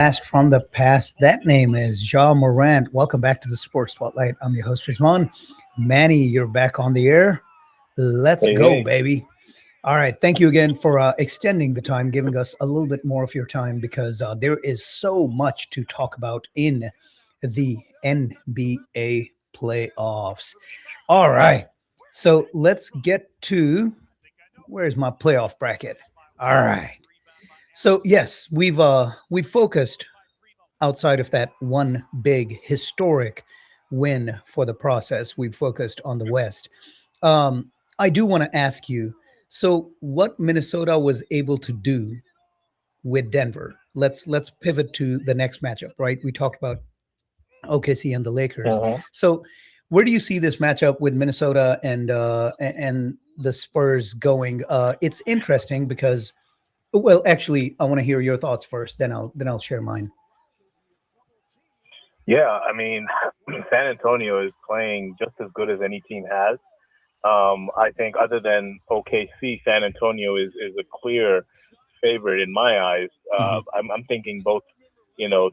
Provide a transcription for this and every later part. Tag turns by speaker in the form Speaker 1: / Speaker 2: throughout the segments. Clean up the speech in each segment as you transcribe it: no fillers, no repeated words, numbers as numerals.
Speaker 1: Blast from the past. That name is Ja Morant. Welcome back to the Sports Spotlight. I'm your host, Rizman. Manny, you're back on the air. Let's
Speaker 2: Hey,
Speaker 1: go,
Speaker 2: hey.
Speaker 1: baby. All right. Thank you again for extending the time, giving us a little bit more of your time because there is so much to talk about in the NBA playoffs. All right. So let's get to where's my playoff bracket? All right. So yes, we've focused outside of that one big historic win for the process. We've focused on the West. I do want to ask you, so what Minnesota was able to do with Denver. Let's pivot to the next matchup, right? We talked about OKC and the Lakers.
Speaker 2: Uh-huh.
Speaker 1: So where do you see this matchup with Minnesota and the Spurs going? It's interesting because well, actually, I want to hear your thoughts first. Then I'll share mine.
Speaker 2: Yeah, I mean, San Antonio is playing just as good as any team has. I think other than OKC, San Antonio is a clear favorite in my eyes.
Speaker 1: Mhm.
Speaker 2: I'm thinking both,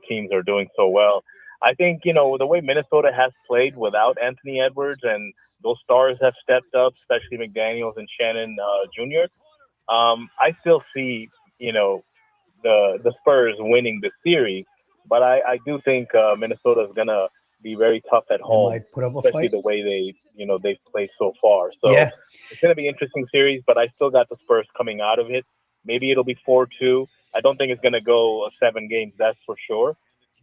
Speaker 2: teams are doing so well. I think, the way Minnesota has played without Anthony Edwards and those stars have stepped up, especially McDaniels and Shannon Jr. I still see, you know, the Spurs winning the series, but I do think Minnesota is gonna be very tough at
Speaker 1: They
Speaker 2: home,
Speaker 1: might put up a
Speaker 2: especially
Speaker 1: fight.
Speaker 2: the way they've played so far. So
Speaker 1: Yeah,
Speaker 2: it's gonna be an interesting series, but I still got the Spurs coming out of it. Maybe it'll be 4-2. I don't think it's gonna go 7 games, that's for sure.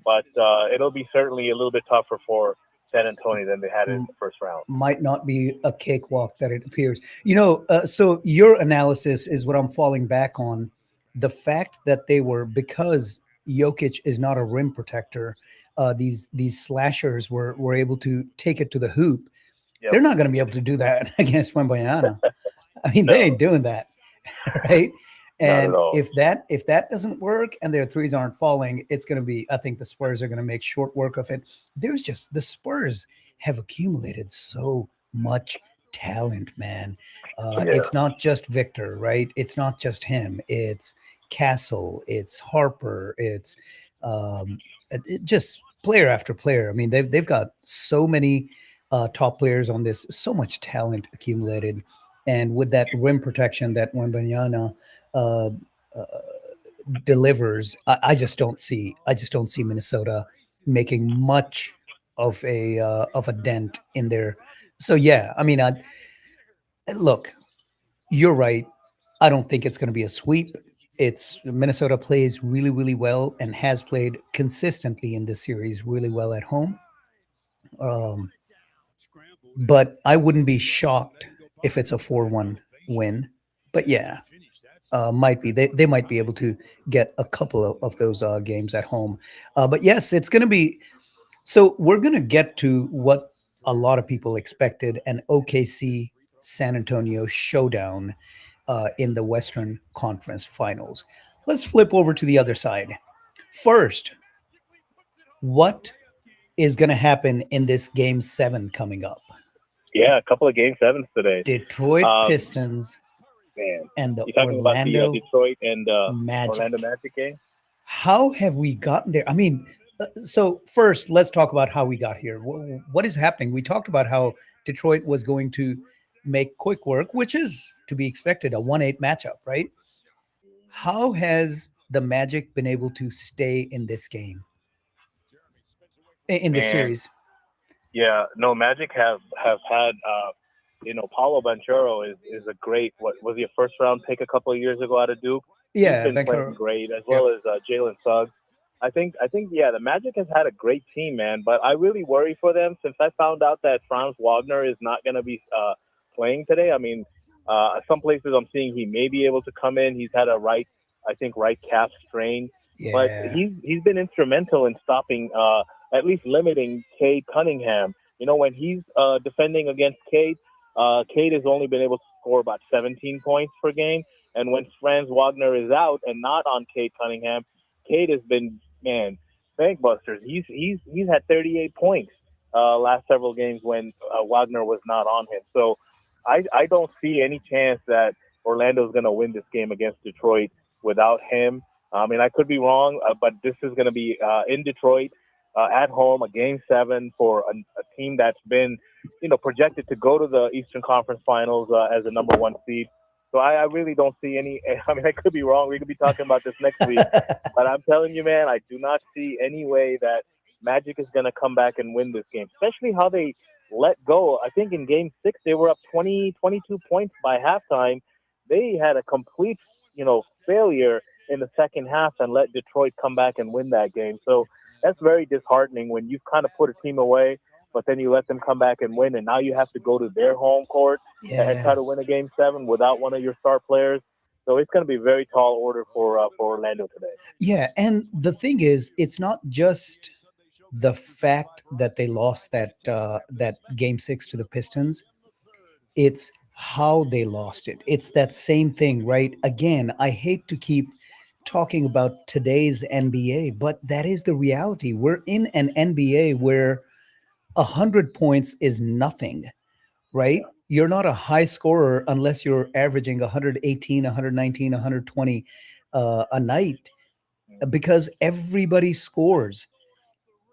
Speaker 2: But it'll be certainly a little bit tougher for San Antonio than they had in
Speaker 1: m-
Speaker 2: the first round.
Speaker 1: might not be a cakewalk that it appears. So your analysis is what I'm falling back on. The fact that they were because Jokic is not a rim protector. These slashers were able to take it to the hoop.
Speaker 2: Yep.
Speaker 1: They're not going to be able to do that against Wembayana. I mean, they
Speaker 2: No,
Speaker 1: ain't doing that, right?
Speaker 2: not at
Speaker 1: And
Speaker 2: all.
Speaker 1: if that doesn't work and their threes aren't falling, it's going to be. I think the Spurs are going to make short work of it. There's just the Spurs have accumulated so much talent, man.
Speaker 2: Yeah.
Speaker 1: It's not just Victor, right? It's not just him. It's Castle. It's Harper. It's just player after player. I mean, they've got so many top players on this, so much talent accumulated, and with that rim protection that Wembanyama uh, uh, delivers, I just don't see Minnesota making much of a dent in there. So yeah, I mean, look, you're right. I don't think it's going to be a sweep. It's Minnesota plays really, really well and has played consistently in this series really well at home. Um, but I wouldn't be shocked if it's a 4-1 win. But yeah, might be they might be able to get a couple of those games at home. But yes, it's going to be. So we're going to get to what a lot of people expected, an OKC San Antonio showdown in the Western Conference Finals. Let's flip over to the other side. First, what is going to happen in this Game 7 coming up?
Speaker 2: Yeah, a couple of game sevens today.
Speaker 1: Detroit
Speaker 2: Um,
Speaker 1: Pistons
Speaker 2: Man,
Speaker 1: and the
Speaker 2: you talking about the
Speaker 1: Orlando
Speaker 2: Detroit and Orlando
Speaker 1: Magic.
Speaker 2: Magic game?
Speaker 1: How have we gotten there? I mean, so first, let's talk about how we got here. What is happening? We talked about how Detroit was going to make quick work, which is to be expected, a 1-8 matchup, right? How has the Magic been able to stay in this game, in this
Speaker 2: Man,
Speaker 1: series?
Speaker 2: yeah, no, Magic have had Paulo Banchero is a great, what was he, a first round pick a couple of years ago out of Duke? He's
Speaker 1: Yeah,
Speaker 2: been playing
Speaker 1: Vancouver.
Speaker 2: great, as
Speaker 1: Yep.
Speaker 2: well as Jalen Suggs. I think yeah, the Magic has had a great team, man. But I really worry for them since I found out that Franz Wagner is not going to be playing today. I mean, some places I'm seeing he may be able to come in. He's had right calf strain, but
Speaker 1: Yeah.
Speaker 2: he's been instrumental in stopping, at least limiting Cade Cunningham. When he's defending against Cade, Cade has only been able to score about 17 points per game. And when Franz Wagner is out and not on Cade Cunningham, Cade has been, man, bankbusters. He's had 38 points last several games when Wagner was not on him. So I don't see any chance that Orlando's going to win this game against Detroit without him. I mean, I could be wrong, but this is going to be in Detroit at home, a game seven for a team that's been, projected to go to the Eastern Conference Finals as a number one seed. So I really don't see any. I mean, I could be wrong. We could be talking about this next week, but I'm telling you, man, I do not see any way that Magic is going to come back and win this game, especially how they let go. I think in game six, they were up 20, 22 points by halftime. They had a complete, failure in the second half and let Detroit come back and win that game. So that's very disheartening when you've kind of put a team away, but then you let them come back and win, and now you have to go to their home court and try
Speaker 1: Yeah.
Speaker 2: to win a game seven without one of your star players. So it's going to be very tall order for Orlando today.
Speaker 1: Yeah, and the thing is, it's not just the fact that they lost that game six to the Pistons. It's how they lost it. It's that same thing, right? Again, I hate to keep talking about today's NBA, but that is the reality. We're in an NBA where 100 points is nothing, right? You're not a high scorer unless you're averaging 118, 119, 120 a night because everybody scores.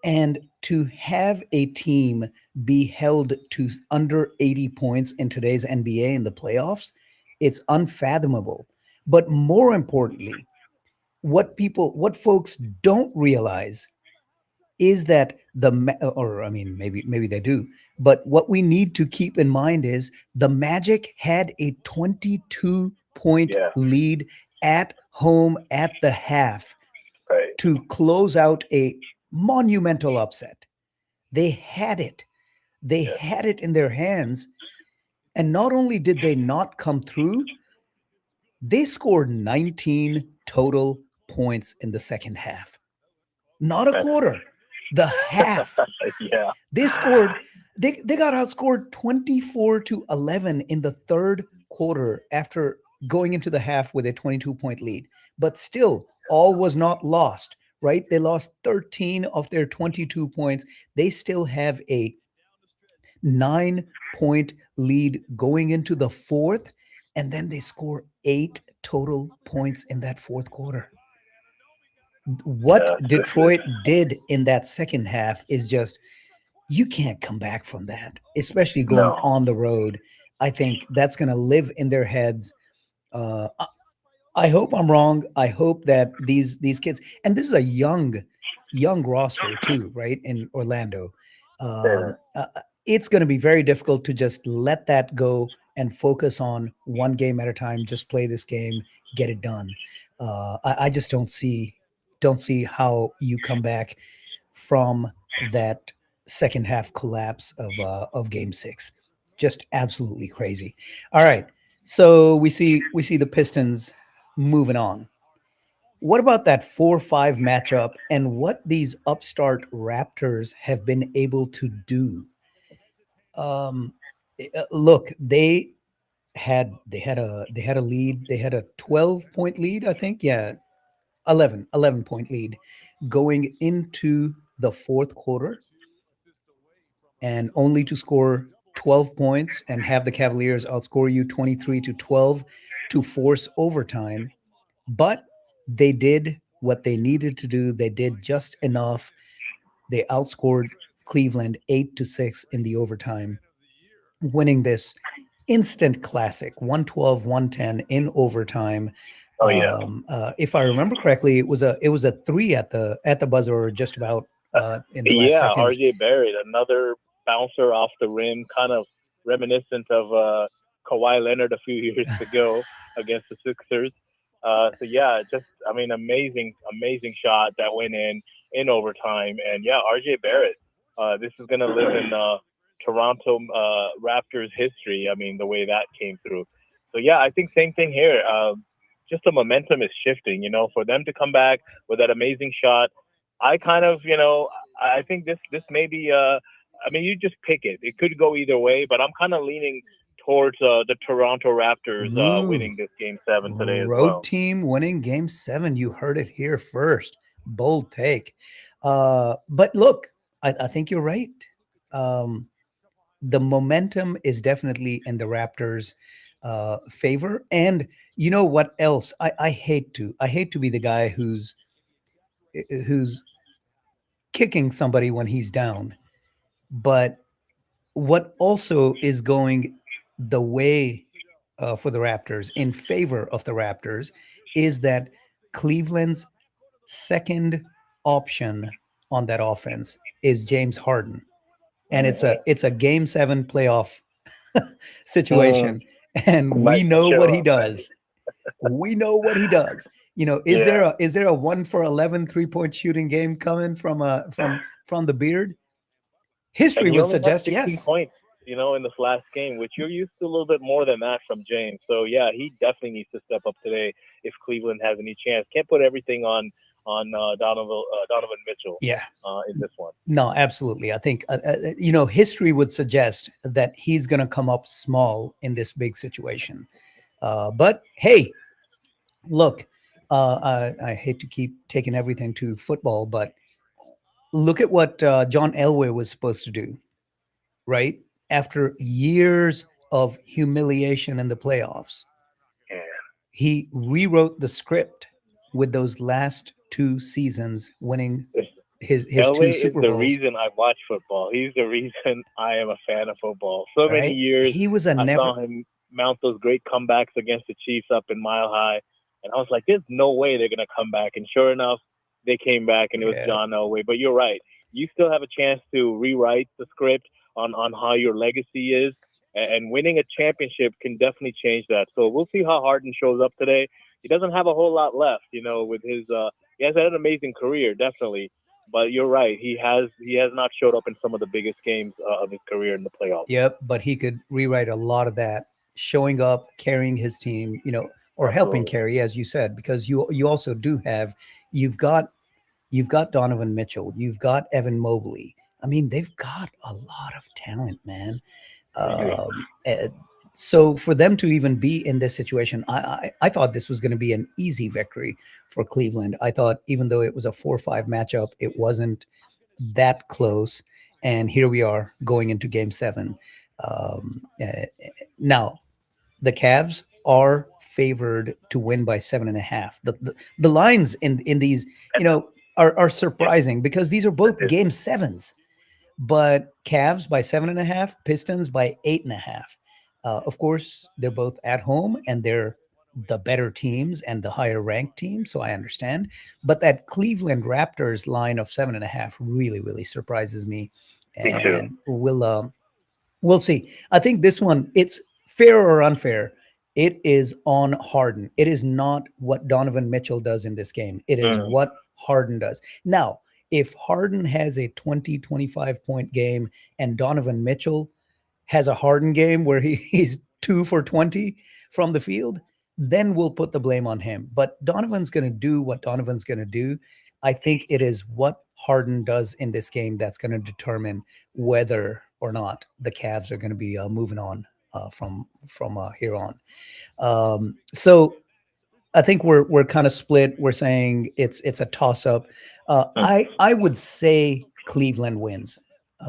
Speaker 1: And to have a team be held to under 80 points in today's NBA in the playoffs, it's unfathomable. But more importantly, what folks don't realize is that or I mean, maybe they do, but what we need to keep in mind is the Magic had a 22-point
Speaker 2: Yeah,
Speaker 1: lead at home at the half
Speaker 2: right.
Speaker 1: to close out a monumental upset. They had it. They
Speaker 2: Yes.
Speaker 1: had it in their hands. And not only did they not come through, they scored 19 total points in the second half. Not a
Speaker 2: That's,
Speaker 1: quarter, the half.
Speaker 2: yeah.
Speaker 1: They scored, they got outscored 24-11 in the third quarter after going into the half with a 22-point lead. But still, all was not lost, right? They lost 13 of their 22 points. They still have a 9-point lead going into the fourth, and then they score 8 total points in that fourth quarter. What
Speaker 2: Yeah, this is
Speaker 1: Detroit did in that second half is just, you can't come back from that, especially going
Speaker 2: no.
Speaker 1: on the road. I think that's going to live in their heads. I hope I'm wrong. I hope that these kids, and this is a young roster too, right? In Orlando,
Speaker 2: Yeah.
Speaker 1: it's going to be very difficult to just let that go and focus on one game at a time. Just play this game, get it done. I just don't see how you come back from that second half collapse of Game Six. Just absolutely crazy. All right, so we see the Pistons moving on. What about that 4-5 matchup and what these upstart Raptors have been able to do? Um, Look, they had a lead. They had a 12-point lead, I think. Yeah, 11 point lead going into the fourth quarter, and only to score 12 points and have the Cavaliers outscore you 23-12 to force overtime. But they did what they needed to do. They did just enough. They outscored Cleveland 8-6 in the overtime, winning this instant classic 112-110 in overtime.
Speaker 2: Oh yeah.
Speaker 1: If I remember correctly, it was a three at the buzzer, or just about in the last
Speaker 2: Yeah,
Speaker 1: seconds.
Speaker 2: RJ Barrett, another bouncer off the rim, kind of reminiscent of Kawhi Leonard a few years ago against the Sixers. So yeah, just I mean, amazing shot that went in overtime, and yeah, RJ Barrett. This is gonna live in Toronto Raptors history. I mean, the way that came through. So yeah, I think same thing here. Just the momentum is shifting. For them to come back with that amazing shot, I kind of, I think this may be. I mean, you just pick it. It could go either way, but I'm kind of leaning towards the Toronto Raptors
Speaker 1: Ooh,
Speaker 2: winning this game seven today as
Speaker 1: road
Speaker 2: well.
Speaker 1: team winning game seven. You heard it here first. Bold take. But look, I think you're right. Um, the momentum is definitely in the Raptors. favor. And you know what else? I hate to be the guy who's kicking somebody when he's down, but what also is going the way for the Raptors, in favor of the Raptors, is that Cleveland's second option on that offense is James Harden, and it's a Game 7 playoff
Speaker 2: Mm,
Speaker 1: situation, and we
Speaker 2: might
Speaker 1: know
Speaker 2: show
Speaker 1: what he
Speaker 2: up, man.
Speaker 1: does. We know what he does. You know,
Speaker 2: Yeah.
Speaker 1: is there a 1 for 11 3-point shooting game coming from the beard?
Speaker 2: And
Speaker 1: History
Speaker 2: he
Speaker 1: would
Speaker 2: only had
Speaker 1: suggest
Speaker 2: 16
Speaker 1: yes.
Speaker 2: points, in this last game, which you're used to a little bit more than that from James. So yeah, he definitely needs to step up today if Cleveland has any chance. Can't put everything on Donovan Mitchell
Speaker 1: Yeah.
Speaker 2: in this one.
Speaker 1: No, absolutely. I think history would suggest that he's going to come up small in this big situation. But hey, look, I hate to keep taking everything to football, but look at what John Elway was supposed to do, right? After years of humiliation in the playoffs,
Speaker 2: Yeah.
Speaker 1: he rewrote the script with those last two seasons, winning his two
Speaker 2: Elway is
Speaker 1: Super
Speaker 2: the
Speaker 1: Bowls.
Speaker 2: reason I watch football. He's the reason I am a fan of football. So many
Speaker 1: Right?
Speaker 2: years
Speaker 1: He was a
Speaker 2: I
Speaker 1: never.
Speaker 2: saw him mount those great comebacks against the Chiefs up in Mile High, and I was like, "There's no way they're gonna come back." And sure enough, they came back, and it was
Speaker 1: Yeah.
Speaker 2: John Elway. But you're right; you still have a chance to rewrite the script on how your legacy is, and winning a championship can definitely change that. So we'll see how Harden shows up today. He doesn't have a whole lot left, with his. He has had an amazing career, definitely, but you're right. He has not showed up in some of the biggest games of his career in the playoffs.
Speaker 1: Yep. But he could rewrite a lot of that, showing up, carrying his team, or helping
Speaker 2: Absolutely.
Speaker 1: carry, as you said, because you also do have you've got Donovan Mitchell, you've got Evan Mobley. I mean, they've got a lot of talent, man.
Speaker 2: They do.
Speaker 1: Uh, so for them to even be in this situation, I thought this was going to be an easy victory for Cleveland. I thought even though it was a 4-5 matchup, it wasn't that close. And here we are going into Game 7. Now the Cavs are favored to win by 7.5. The lines in these, are
Speaker 2: Yeah,
Speaker 1: surprising because these are
Speaker 2: that
Speaker 1: both
Speaker 2: is.
Speaker 1: Game 7s, but Cavs by 7.5, Pistons by 8.5. Of course, they're both at home and they're the better teams and the higher ranked team, so I understand. But that Cleveland Raptors line of 7.5 really, really surprises me,
Speaker 2: Me too.
Speaker 1: and we'll see. I think this one, it's fair or unfair. It is on Harden. It is not what Donovan Mitchell does in this game. It is
Speaker 2: Mm.
Speaker 1: what Harden does. Now, if Harden has a 20-25 point game and Donovan Mitchell has a Harden game where he's 2 for 20 from the field, then we'll put the blame on him. But Donovan's going to do what Donovan's going to do. I think it is what Harden does in this game that's going to determine whether or not the Cavs are going to be moving on from here on. So I think we're kind of split. We're saying it's a toss up.
Speaker 2: Mm.
Speaker 1: I would say Cleveland wins.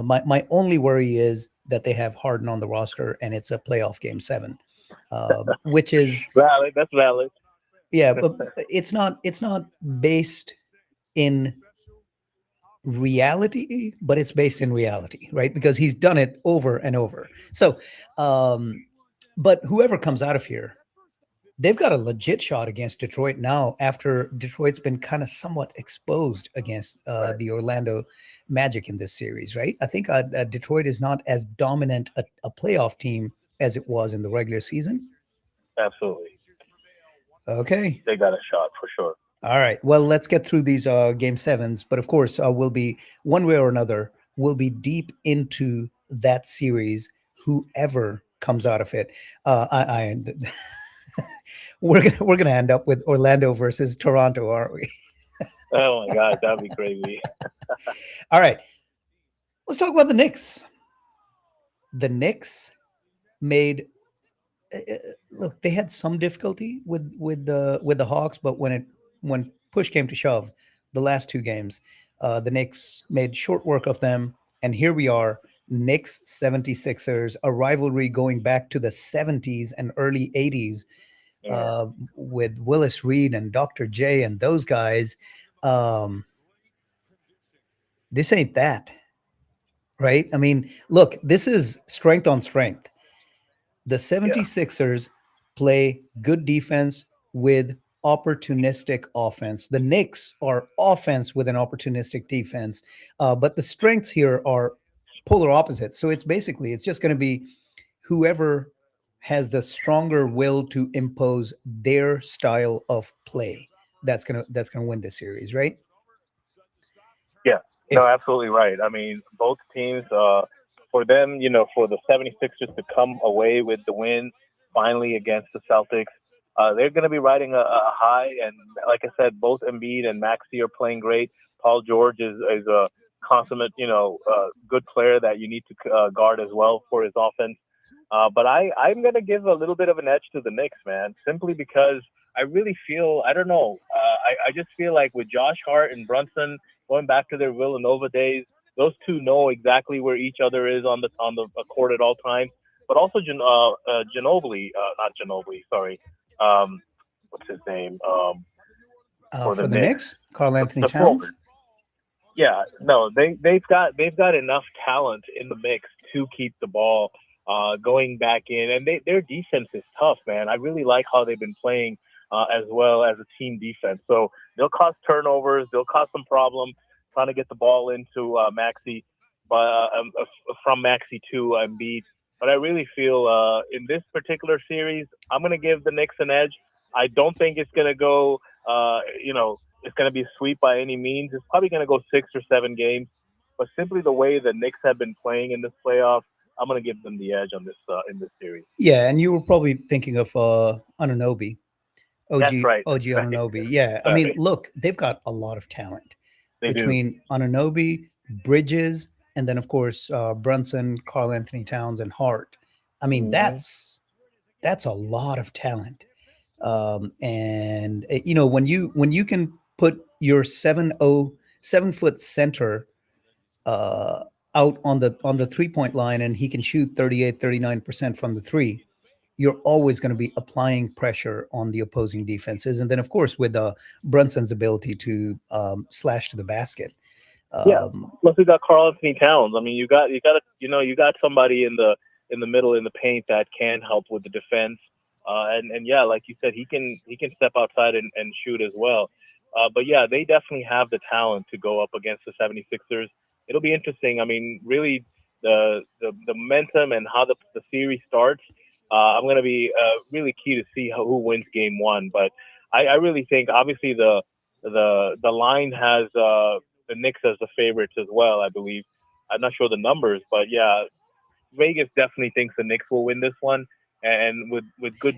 Speaker 1: My only worry is that they have Harden on the roster and it's a playoff Game 7, which is
Speaker 2: Valid. That's valid.
Speaker 1: yeah, but it's not based in reality, but it's based in reality, right? Because he's done it over and over. So, um, but whoever comes out of here, they've got a legit shot against Detroit now after Detroit's been kind of somewhat exposed against
Speaker 2: Right.
Speaker 1: the Orlando Magic in this series, right? I think Detroit is not as dominant a playoff team as it was in the regular season.
Speaker 2: Absolutely.
Speaker 1: Okay.
Speaker 2: They got a shot for sure.
Speaker 1: All right. Well, let's get through these Game 7s. But of course, we'll be one way or another, we'll be deep into that series, whoever comes out of it. I we're gonna end up with Orlando versus Toronto, aren't we?
Speaker 2: Oh my God, that'd be crazy.
Speaker 1: All right, let's talk about the Knicks. The Knicks made look. They had some difficulty with the Hawks, but when push came to shove, the last two games, the Knicks made short work of them, and here we are Knicks 76ers, a rivalry going back to the 70s and early 80s with Willis Reed and Dr. J and those guys. Um, this ain't that, right? I mean, look, this is strength on strength. The 76ers play good defense with opportunistic offense. The Knicks are offense with an opportunistic defense, but the strengths here are polar opposites. So it's just going to be whoever has the stronger will to impose their style of play that's gonna win this series, right?
Speaker 2: Yeah, no,
Speaker 1: If
Speaker 2: absolutely right. I mean, both teams, for them, for the 76ers to come away with the win finally against the Celtics, they're going to be riding a high. And like I said, both Embiid and Maxey are playing great. Paul George is a consummate, good player that you need to guard as well for his offense. But I'm going to give a little bit of an edge to the Knicks, man, simply because I really feel, I don't know, I just feel like with Josh Hart and Brunson going back to their Villanova days, those two know exactly where each other is on the court at all times. But also Ginobili, not Ginobili, sorry, what's his name? For
Speaker 1: for
Speaker 2: the
Speaker 1: the
Speaker 2: Knicks,
Speaker 1: Knicks, Carl Anthony
Speaker 2: the
Speaker 1: Towns.
Speaker 2: forward. Yeah, no, they've got enough talent in the mix to keep the ball going back in, and their defense is tough, man. I really like how they've been playing as well as a team defense. So they'll cause turnovers, they'll cause some problems trying to get the ball into Maxi, but from Maxi to Embiid. But I really feel in this particular series, I'm going to give the Knicks an edge. I don't think it's going to go, it's going to be a sweep by any means. It's probably going to go 6 or 7 games. But simply the way the Knicks have been playing in this playoff, I'm going to give them the edge on this in this series.
Speaker 1: Yeah, and you were probably thinking of Anunoby,
Speaker 2: That's right.
Speaker 1: OG
Speaker 2: Right.
Speaker 1: Anunoby. Yeah, I mean,
Speaker 2: Sorry.
Speaker 1: look, they've got a lot of talent
Speaker 2: They do.
Speaker 1: between Anunoby, Bridges, and then of course Brunson, Carl Anthony Towns, and Hart. I mean,
Speaker 2: Hmm.
Speaker 1: that's a lot of talent. And when you can put your 7'4" center uh, out on the 3 point line and he can shoot 38, 39% from the three, you're always going to be applying pressure on the opposing defenses. And then, of course, with Brunson's ability to slash to the basket.
Speaker 2: Yeah.
Speaker 1: Um,
Speaker 2: Plus we got Carl Anthony Towns. I mean, you got somebody in the middle in the paint that can help with the defense. And yeah, like you said, he can step outside and shoot as well. But yeah, they definitely have the talent to go up against the 76ers. It'll be interesting. I mean, really, the momentum and how the series starts. I'm going to be really key to see who wins game one. But I really think, obviously, the line has the Knicks as the favorites as well. I believe. I'm not sure the numbers, but yeah, Vegas definitely thinks the Knicks will win this one, and with good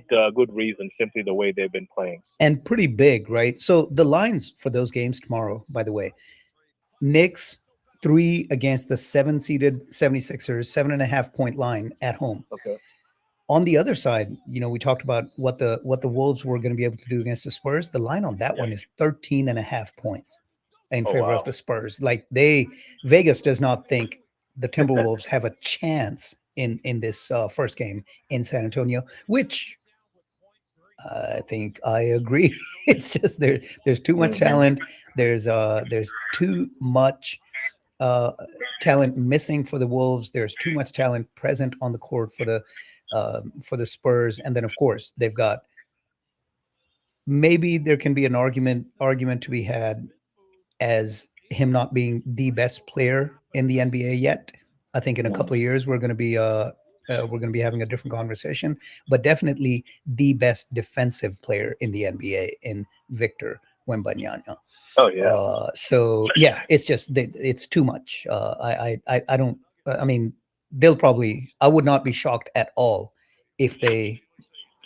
Speaker 2: reason, simply the way they've been playing.
Speaker 1: and pretty big, right? So the lines for those games tomorrow, by the way, Knicks 3 against the 7 seeded 76ers, 7.5 point line at home.
Speaker 2: Okay.
Speaker 1: On the other side, we talked about what the Wolves were going to be able to do against the Spurs. The line on that
Speaker 2: Yeah.
Speaker 1: one is 13.5 points in
Speaker 2: Oh
Speaker 1: favor of
Speaker 2: wow.
Speaker 1: the Spurs. Like Vegas does not think the Timberwolves have a chance in this first game in San Antonio, which I think I agree. It's just there's too much
Speaker 2: Hmm.
Speaker 1: talent. There's too much uh, talent missing for the Wolves. There's too much talent present on the court for the Spurs, and then of course they've got, maybe there can be an argument to be had as him not being the best player in the NBA yet. I think in a couple of years we're going to be having a different conversation, but definitely the best defensive player in the NBA in Victor Wembanyama.
Speaker 2: Oh yeah.
Speaker 1: So yeah, it's just it's too much. I don't. I mean, they'll probably. I would not be shocked at all if they,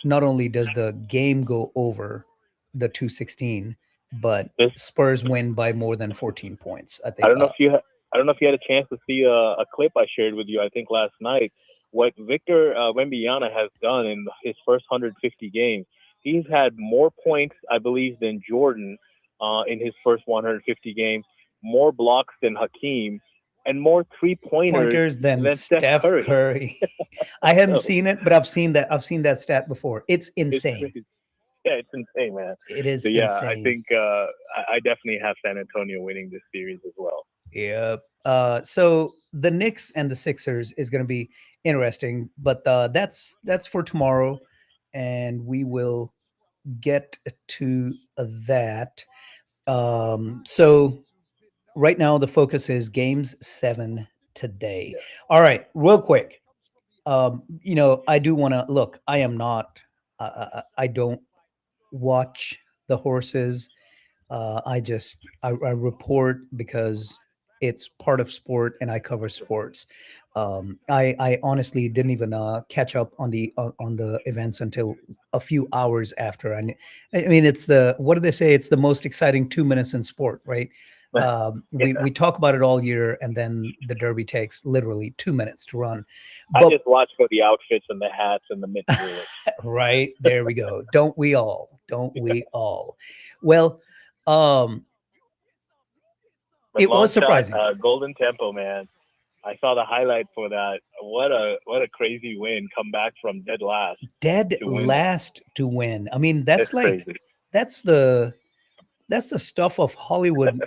Speaker 1: not only does the game go over the 216, but
Speaker 2: This
Speaker 1: Spurs win by more than 14 points. I
Speaker 2: I
Speaker 1: think.
Speaker 2: don't know if I don't know if you had a chance to see a clip I shared with you. I think last night, what Victor Wembanyama has done in his first 150 games. He's had more points, I believe, than Jordan in his first 150 games. More blocks than Hakeem. and more 3-pointers
Speaker 1: Pointers than
Speaker 2: than Steph
Speaker 1: Steph
Speaker 2: Curry.
Speaker 1: Curry. I hadn't
Speaker 2: So
Speaker 1: seen it, but I've seen that. I've seen that stat before. It's
Speaker 2: it's
Speaker 1: insane.
Speaker 2: crazy. Yeah, it's insane, man.
Speaker 1: It is
Speaker 2: So yeah, I
Speaker 1: insane.
Speaker 2: think I definitely have San Antonio winning this series as well.
Speaker 1: Yep. So the Knicks and the Sixers is going to be interesting, but that's for tomorrow, and we will get to that. So right now the focus is games 7 today.
Speaker 2: Yeah.
Speaker 1: All right, real quick. I do want to look. I am not. I don't watch the horses. I report because it's part of sport and I cover sports. I honestly didn't even catch up on the events until a few hours after. I mean, it's the what do they say? It's the most exciting 2 minutes in sport, right? We talk about it all year, and then the Derby takes literally 2 minutes to run.
Speaker 2: I
Speaker 1: But
Speaker 2: just watch for the outfits and the hats and the mid-jewelry.
Speaker 1: right there we go. Don't we all? Don't we all? Well, um,
Speaker 2: But
Speaker 1: it
Speaker 2: long
Speaker 1: was
Speaker 2: shot,
Speaker 1: surprising.
Speaker 2: Golden Tempo, man. I saw the highlight for that. What a crazy win! Come back from dead last.
Speaker 1: Dead
Speaker 2: to win.
Speaker 1: last to win. I mean, that's
Speaker 2: It's
Speaker 1: like
Speaker 2: crazy.
Speaker 1: that's the stuff of Hollywood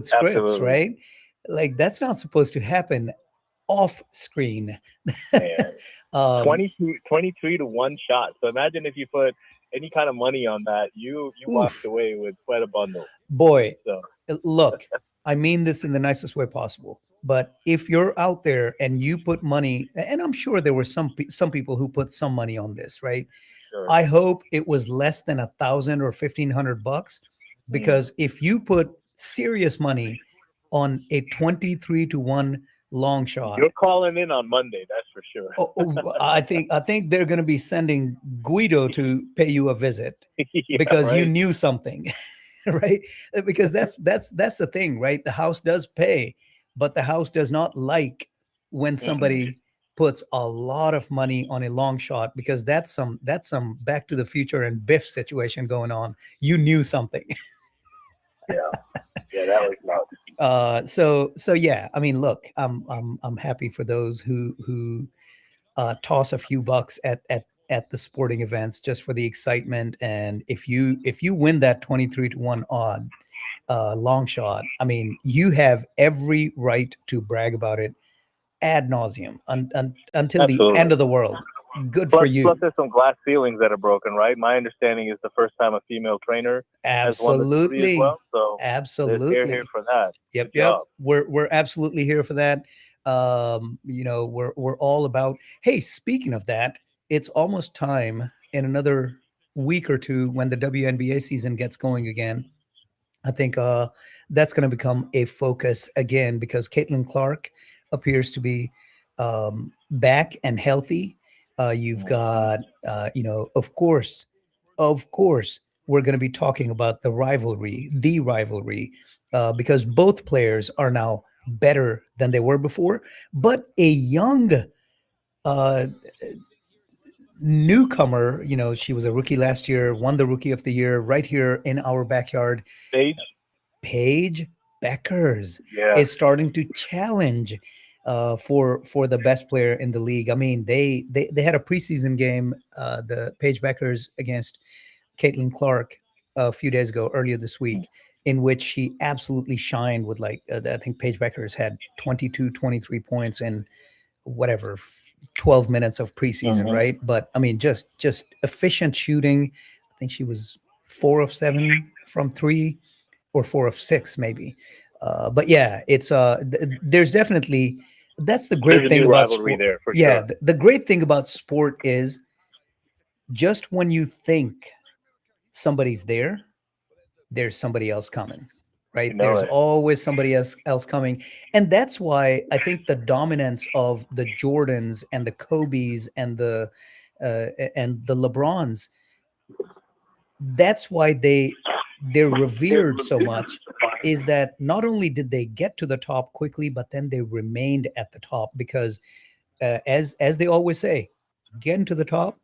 Speaker 1: scripts,
Speaker 2: Absolutely.
Speaker 1: right? Like that's not supposed to happen off screen.
Speaker 2: Man.
Speaker 1: Um,
Speaker 2: 23 to 1 shot. So imagine if you put any kind of money on that, you walked away with quite a bundle.
Speaker 1: boy,
Speaker 2: So
Speaker 1: look, I mean this in the nicest way possible. But if you're out there and you put money, and I'm sure there were some people who put some money on this, right?
Speaker 2: sure.
Speaker 1: I hope it was less than $1,000 or $1,500, because if you put serious money on a 23 to 1 long shot,
Speaker 2: You're calling in on Monday, that's for sure.
Speaker 1: I think they're going to be sending Guido to pay you a visit
Speaker 2: Yeah,
Speaker 1: because you
Speaker 2: right?
Speaker 1: knew something, right? Because that's the thing, right? The house does pay, but the house does not like when somebody puts a lot of money on a long shot, because that's some Back to the Future and Biff situation going on. You knew something.
Speaker 2: Yeah, that was nuts.
Speaker 1: So yeah, I mean, look, I'm happy for those who toss a few bucks at the sporting events just for the excitement. And if you win that 23 to 1 odd long shot, I mean, you have every right to brag about it ad nauseum until the
Speaker 2: Absolutely.
Speaker 1: end of the world. Good
Speaker 2: Plus,
Speaker 1: for you.
Speaker 2: plus, there's some glass ceilings that are broken, right? My understanding is the first time a female trainer has won the series
Speaker 1: Absolutely.
Speaker 2: as well. So
Speaker 1: Absolutely.
Speaker 2: they're here for that.
Speaker 1: Yep.
Speaker 2: Good job.
Speaker 1: We're absolutely here for that. We're all about, hey, speaking of that, it's almost time in another week or two when the WNBA season gets going again. I think that's going to become a focus again, because Caitlin Clark appears to be back and healthy. You've got, of course, we're going to be talking about the rivalry, because both players are now better than they were before. But a young uh, newcomer, she was a rookie last year, won the Rookie of the Year right here in our backyard. Paige Beckers is starting to challenge for the best player in the league. I mean, they had a preseason game, the Paige Beckers against Caitlin Clark a few days ago, earlier this week, in which she absolutely shined with I think Paige Beckers had 22, 23 points in whatever 12 minutes of preseason, right? But I mean, just efficient shooting. I think she was 4 of 7 from 3, or 4 of 6 maybe. But yeah, it's there's definitely, that's the great thing about sport.
Speaker 2: There, for
Speaker 1: sure.
Speaker 2: Sure.
Speaker 1: The great thing about sport is just when you think somebody's there, there's somebody else coming, right? There's always somebody else coming. And that's why I think the dominance of the Jordans and the Kobes and the LeBrons, that's why they're revered so much, is that not only did they get to the top quickly, but then they remained at the top, because as they always say, getting to the top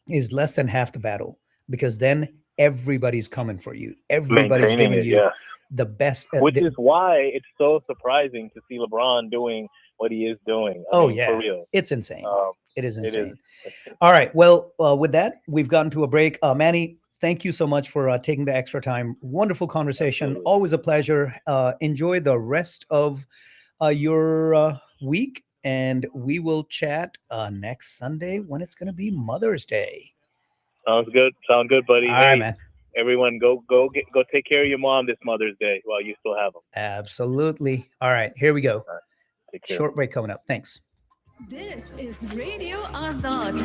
Speaker 1: is less than half the battle, because then everybody's coming for you. Everybody's giving you the best.
Speaker 2: Which is why it's so surprising to see LeBron doing what he is doing. I mean, for real.
Speaker 1: It's insane. It is insane.
Speaker 2: It is.
Speaker 1: All right. Well, with that, we've gotten to a break. Manny, thank you so much for taking the extra time. Wonderful conversation.
Speaker 2: Absolutely.
Speaker 1: Always a pleasure. Enjoy the rest of your week, and we will chat next Sunday when it's going to be Mother's Day.
Speaker 2: Sounds good. Sound good, buddy.
Speaker 1: All right, man.
Speaker 2: Everyone, go take care of your mom this Mother's Day while you still have them.
Speaker 1: Absolutely. All right, here we go.
Speaker 2: Take care.
Speaker 1: Short break coming up. Thanks.
Speaker 3: This is Radio Azad.